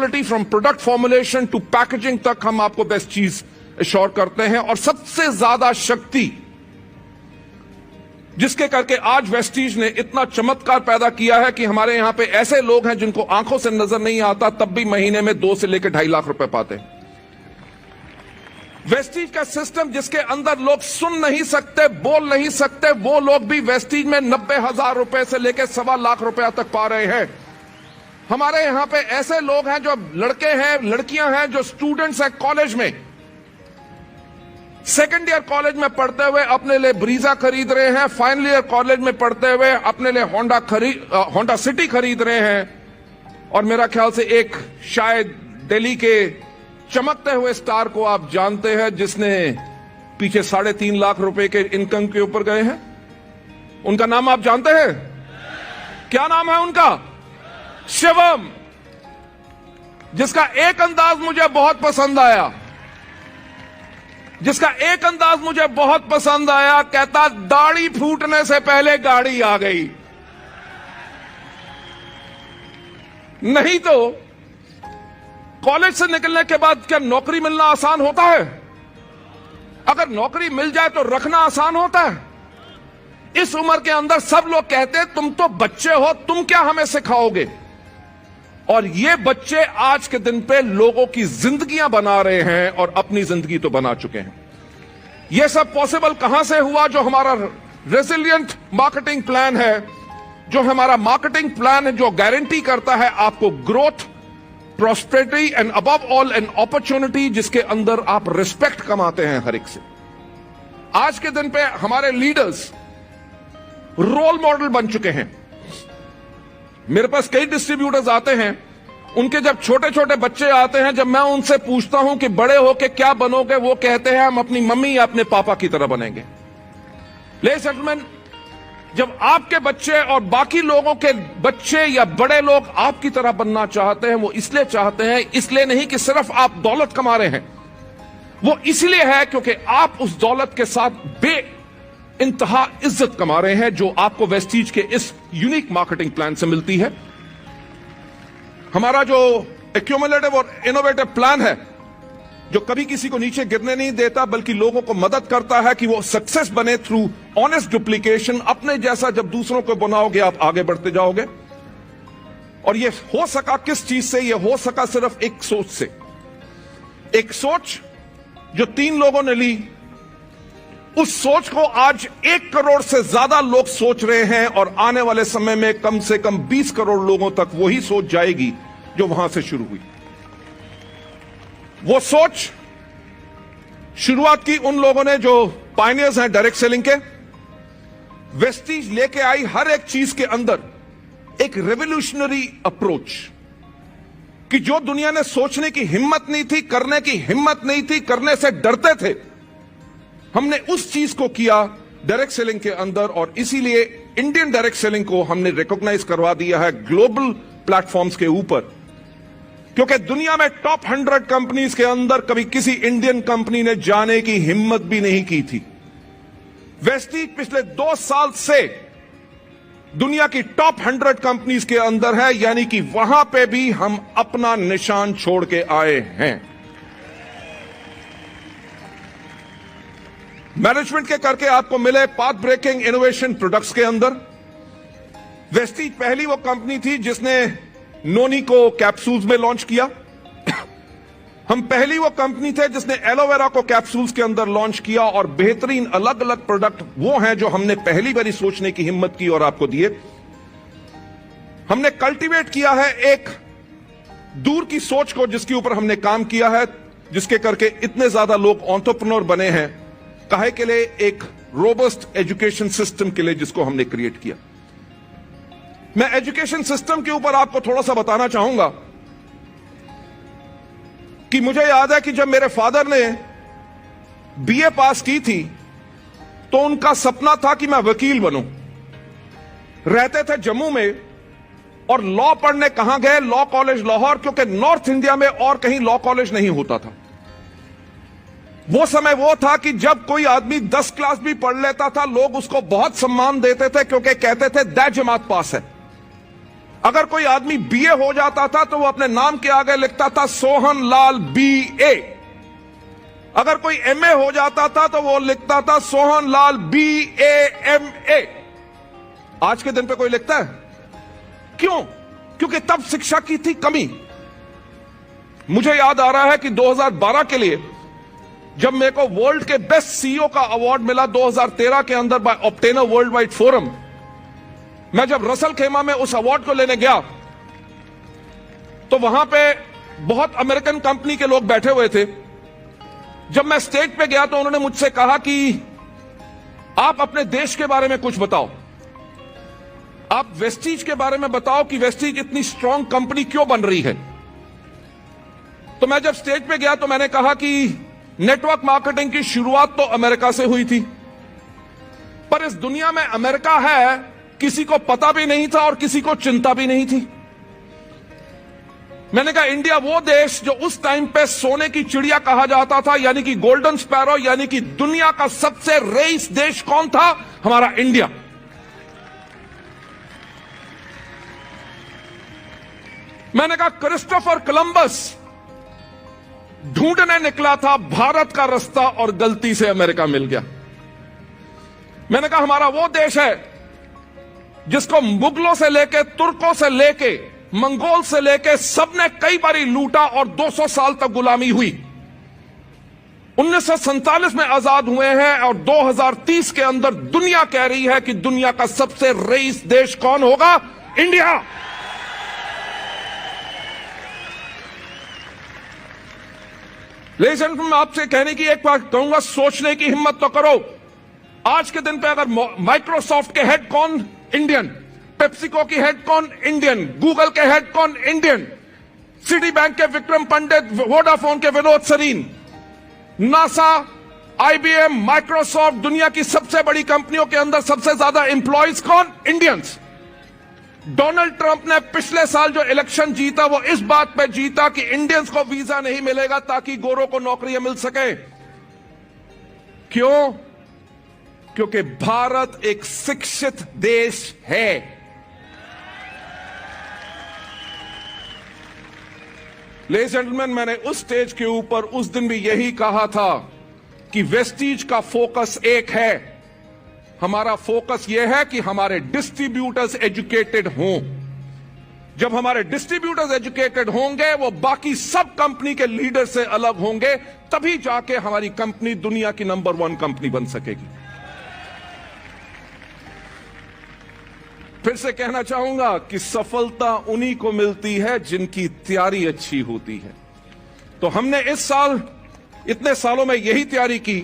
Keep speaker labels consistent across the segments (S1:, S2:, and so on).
S1: From product formulation to packaging तक हम आपको बेस्ट चीज एश्योर करते हैं। और सबसे ज्यादा शक्ति जिसके करके आज वेस्टीज ने इतना चमत्कार पैदा किया है कि हमारे यहां पे ऐसे लोग हैं जिनको आंखों से नजर नहीं आता, तब भी महीने में 2 से लेकर 2.5 लाख रुपए पाते हैं। वेस्टीज का सिस्टम जिसके अंदर लोग सुन नहीं सकते, बोल नहीं सकते, वो लोग भी वेस्टीज में 90,000 रुपए से लेकर 1.25 लाख रुपया तक पा रहे हैं। हमारे यहां पे ऐसे लोग हैं जो लड़के हैं, लड़कियां हैं, जो स्टूडेंट्स हैं कॉलेज में, सेकेंड ईयर कॉलेज में पढ़ते हुए अपने लिए ब्रीजा खरीद रहे हैं, फाइनल ईयर कॉलेज में पढ़ते हुए अपने लिए होंडा सिटी खरीद रहे हैं। और मेरा ख्याल से एक शायद दिल्ली के चमकते हुए स्टार को आप जानते हैं जिसने पीछे 3.5 लाख रुपए के इनकम के ऊपर गए हैं। उनका नाम आप जानते हैं? क्या नाम है उनका? शिवम। जिसका एक अंदाज मुझे बहुत पसंद आया, कहता दाढ़ी फूटने से पहले गाड़ी आ गई। नहीं तो कॉलेज से निकलने के बाद क्या नौकरी मिलना आसान होता है? अगर नौकरी मिल जाए तो रखना आसान होता है? इस उम्र के अंदर सब लोग कहते हैं तुम तो बच्चे हो, तुम क्या हमें सिखाओगे। और ये बच्चे आज के दिन पे लोगों की जिंदगियां बना रहे हैं और अपनी जिंदगी तो बना चुके हैं। यह सब पॉसिबल कहां से हुआ? जो हमारा रेजिलिएंट मार्केटिंग प्लान है, जो हमारा मार्केटिंग प्लान है, जो गारंटी करता है आपको growth, prosperity and above all an opportunity, जिसके अंदर आप रिस्पेक्ट कमाते हैं हर एक से। आज के दिन पे हमारे लीडर्स रोल मॉडल बन चुके हैं। मेरे पास कई डिस्ट्रीब्यूटर्स आते हैं, उनके जब छोटे छोटे बच्चे आते हैं, जब मैं उनसे पूछता हूं कि बड़े होके क्या बनोगे, वो कहते हैं हम अपनी मम्मी या अपने पापा की तरह बनेंगे। लेडीज एंड जेंटलमैन, जब आपके बच्चे और बाकी लोगों के बच्चे या बड़े लोग आपकी तरह बनना चाहते हैं, वो इसलिए चाहते हैं, इसलिए नहीं कि सिर्फ आप दौलत कमा रहे हैं, वो इसलिए है क्योंकि आप उस दौलत के साथ बे इंतहा इज्जत कमा रहे हैं, जो आपको वेस्टीज के इस यूनिक मार्केटिंग प्लान से मिलती है। हमारा जो एक्यूमुलेटिव और इनोवेटिव प्लान है, जो कभी किसी को नीचे गिरने नहीं देता, बल्कि लोगों को मदद करता है कि वो सक्सेस बने थ्रू ऑनेस्ट डुप्लीकेशन। अपने जैसा जब दूसरों को बनाओगे, आप आगे बढ़ते जाओगे। और ये हो सका किस चीज से? ये हो सका सिर्फ एक सोच से। एक सोच जो 3 लोगों ने ली, उस सोच को आज 1 करोड़ से ज्यादा लोग सोच रहे हैं, और आने वाले समय में कम से कम 20 करोड़ लोगों तक वही सोच जाएगी जो वहां से शुरू हुई। वो सोच शुरुआत की उन लोगों ने जो पायनियर्स हैं डायरेक्ट सेलिंग के। वेस्टीज लेके आई हर एक चीज के अंदर एक रेवोल्यूशनरी अप्रोच, कि जो दुनिया ने सोचने की हिम्मत नहीं थी, करने की हिम्मत नहीं थी, करने से डरते थे, हमने उस चीज को किया डायरेक्ट सेलिंग के अंदर। और इसीलिए इंडियन डायरेक्ट सेलिंग को हमने रिकॉग्नाइज करवा दिया है ग्लोबल प्लेटफॉर्म्स के ऊपर, क्योंकि दुनिया में टॉप 100 कंपनीज के अंदर कभी किसी इंडियन कंपनी ने जाने की हिम्मत भी नहीं की थी। वेस्टीज पिछले 2 साल से दुनिया की टॉप 100 कंपनीज के अंदर है, यानी कि वहां पे भी हम अपना निशान छोड़ के आए हैं। मैनेजमेंट के करके आपको मिले पाथ ब्रेकिंग इनोवेशन प्रोडक्ट्स के अंदर। वेस्टीज पहली वो कंपनी थी जिसने नोनी को कैप्सूल्स में लॉन्च किया। हम पहली वो कंपनी थे जिसने एलोवेरा को कैप्सूल्स के अंदर लॉन्च किया। और बेहतरीन अलग अलग प्रोडक्ट वो हैं जो हमने पहली बारी सोचने की हिम्मत की और आपको दिए। हमने कल्टीवेट किया है एक दूर की सोच को, जिसके ऊपर हमने काम किया है, जिसके करके इतने ज्यादा लोग एंटरप्रेन्योर बने हैं। काहे के लिए? एक रोबस्ट एजुकेशन सिस्टम के लिए, जिसको हमने क्रिएट किया। मैं एजुकेशन सिस्टम के ऊपर आपको थोड़ा सा बताना चाहूंगा कि मुझे याद है कि जब मेरे फादर ने बीए पास की थी, तो उनका सपना था कि मैं वकील बनूं। रहते थे जम्मू में, और लॉ पढ़ने कहां गए? लॉ कॉलेज लाहौर, क्योंकि नॉर्थ इंडिया में और कहीं लॉ कॉलेज नहीं होता था। वो समय वो था कि जब कोई आदमी 10 क्लास भी पढ़ लेता था, लोग उसको बहुत सम्मान देते थे, क्योंकि कहते थे दै जमात पास है। अगर कोई आदमी बीए हो जाता था तो वो अपने नाम के आगे लिखता था सोहन लाल बीए। अगर कोई एमए हो जाता था तो वो लिखता था सोहन लाल BAMA। आज के दिन पे कोई लिखता है? क्यों? क्योंकि तब शिक्षा की थी कमी। मुझे याद आ रहा है कि 2012 के लिए जब मेरे को वर्ल्ड के बेस्ट सीईओ का अवार्ड मिला 2013 के अंदर बाय ऑब्टेनर वर्ल्ड वाइड फोरम, मैं जब रसल खेमा में उस अवार्ड को लेने गया तो वहां पे बहुत अमेरिकन कंपनी के लोग बैठे हुए थे। जब मैं स्टेज पे गया तो उन्होंने मुझसे कहा कि आप अपने देश के बारे में कुछ बताओ, आप वेस्टीज के बारे में बताओ कि वेस्टीज इतनी स्ट्रांग कंपनी क्यों बन रही है। तो मैं जब स्टेज पे गया तो मैंने कहा कि नेटवर्क मार्केटिंग की शुरुआत तो अमेरिका से हुई थी, पर इस दुनिया में अमेरिका है किसी को पता भी नहीं था और किसी को चिंता भी नहीं थी। मैंने कहा इंडिया वो देश जो उस टाइम पे सोने की चिड़िया कहा जाता था, यानी कि गोल्डन स्पैरो, यानी कि दुनिया का सबसे रईस देश कौन था? हमारा इंडिया। मैंने कहा क्रिस्टोफर कोलंबस ढूंढने निकला था भारत का रास्ता और गलती से अमेरिका मिल गया। मैंने कहा हमारा वो देश है जिसको मुगलों से लेके, तुर्कों से लेके, मंगोल से लेके सबने कई बारी लूटा और 200 साल तक गुलामी हुई। 1947 में आजाद हुए हैं और 2030 के अंदर दुनिया कह रही है कि दुनिया का सबसे रईस देश कौन होगा? इंडिया। लेडीज एंड जेंटलमैन, मैं आपसे कहने की एक बात कहूंगा, सोचने की हिम्मत तो करो। आज के दिन पे अगर माइक्रोसॉफ्ट के हेड कौन? इंडियन। पेप्सिको की हेड कौन? इंडियन। गूगल के हेड कौन? इंडियन। सिटी बैंक के विक्रम पंडित, वोडाफोन के Vinod Sarin, NASA, IBM, Microsoft, दुनिया की सबसे बड़ी कंपनियों के अंदर सबसे ज्यादा एम्प्लॉयज कौन? इंडियंस। डोनाल्ड ट्रंप ने पिछले साल जो इलेक्शन जीता वो इस बात पे जीता कि इंडियंस को वीजा नहीं मिलेगा ताकि गोरों को नौकरियां मिल सके। क्यों? क्योंकि भारत एक शिक्षित देश है। लेडीज एंड जेंटलमैन, मैंने उस स्टेज के ऊपर उस दिन भी यही कहा था कि वेस्टीज का फोकस एक है। हमारा फोकस यह है कि हमारे डिस्ट्रीब्यूटर्स एजुकेटेड हों। जब हमारे डिस्ट्रीब्यूटर्स एजुकेटेड होंगे, वो बाकी सब कंपनी के लीडर से अलग होंगे, तभी जाके हमारी कंपनी दुनिया की नंबर 1 कंपनी बन सकेगी। फिर से कहना चाहूंगा कि सफलता उन्हीं को मिलती है जिनकी तैयारी अच्छी होती है। तो हमने इस साल, इतने सालों में यही तैयारी की।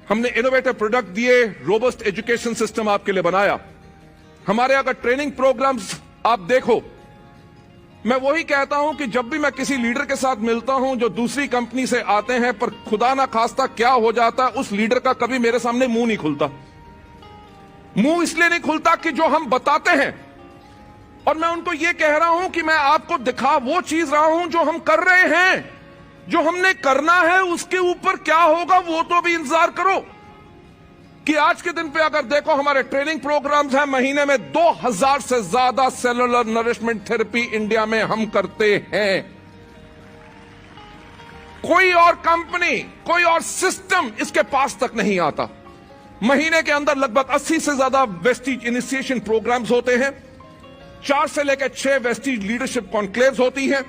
S1: हमने इनोवेटिव प्रोडक्ट दिए, रोबस्ट एजुकेशन सिस्टम आपके लिए बनाया। हमारे अगर ट्रेनिंग प्रोग्राम्स आप देखो, मैं वही कहता हूं कि जब भी मैं किसी लीडर के साथ मिलता हूं जो दूसरी कंपनी से आते हैं, पर खुदा ना खास्ता क्या हो जाता है, उस लीडर का कभी मेरे सामने मुंह नहीं खुलता। मुंह इसलिए नहीं खुलता कि जो हम बताते हैं, और मैं उनको यह कह रहा हूं कि मैं आपको दिखा वो चीज रहा हूं जो हम कर रहे हैं। जो हमने करना है उसके ऊपर क्या होगा वो तो अभी इंतजार करो। कि आज के दिन पे अगर देखो, हमारे ट्रेनिंग प्रोग्राम्स हैं, महीने में 2000 से ज्यादा सेलुलर नरिशमेंट थेरेपी इंडिया में हम करते हैं। कोई और कंपनी, कोई और सिस्टम इसके पास तक नहीं आता। महीने के अंदर लगभग 80 से ज्यादा वेस्टीज इनिशिएशन प्रोग्राम्स होते हैं। 4 से लेकर 6 वेस्टीज लीडरशिप कॉन्क्लेव्स होती हैं।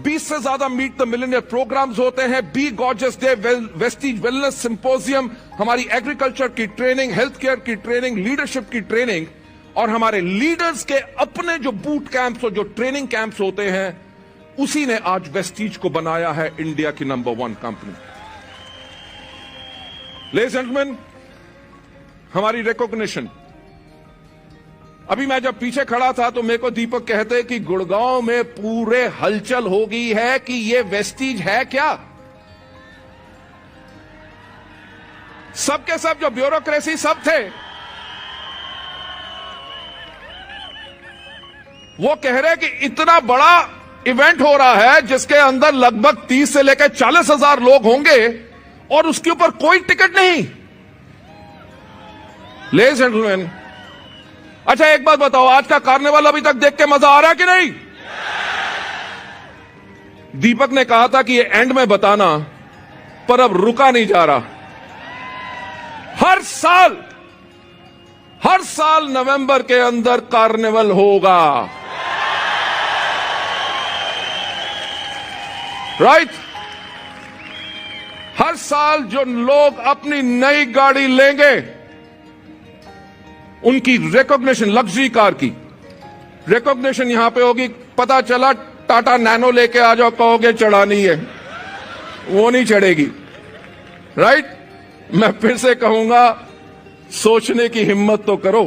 S1: 20 से ज्यादा मीट द मिलियनियर प्रोग्राम्स होते हैं। Be gorgeous day, Vestige wellness symposium, हमारी एग्रीकल्चर की ट्रेनिंग, हेल्थ केयर की ट्रेनिंग, लीडरशिप की ट्रेनिंग, और हमारे लीडर्स के अपने जो बूट कैंप्स और जो ट्रेनिंग कैंप्स होते हैं, उसी ने आज वेस्टीज को बनाया है इंडिया की number 1 company. Ladies and gentleman, हमारी रिकॉग्निशन, अभी मैं जब पीछे खड़ा था तो मेरे को दीपक कहते कि गुड़गांव में पूरे हलचल हो गई है कि ये वेस्टीज है क्या। सबके सब जो ब्यूरोक्रेसी सब थे, वो कह रहे कि इतना बड़ा इवेंट हो रहा है जिसके अंदर लगभग 30 से लेकर 40,000 लोग होंगे और उसके ऊपर कोई टिकट नहीं। लेडीज एंड जेंटलमैन, अच्छा एक बात बताओ, आज का कार्निवल अभी तक देख के मजा आ रहा है कि नहीं? दीपक ने कहा था कि ये एंड में बताना, पर अब रुका नहीं जा रहा। हर साल नवंबर के अंदर कार्निवल होगा, राइट? हर साल जो लोग अपनी नई गाड़ी लेंगे उनकी रिकॉग्निशन, लग्जरी कार की रिकॉग्निशन यहां पे होगी। पता चला टाटा नैनो लेके आ जाओ, कहोगे चढ़ानी है, वो नहीं चढ़ेगी, राइट? मैं फिर से कहूंगा, सोचने की हिम्मत तो करो।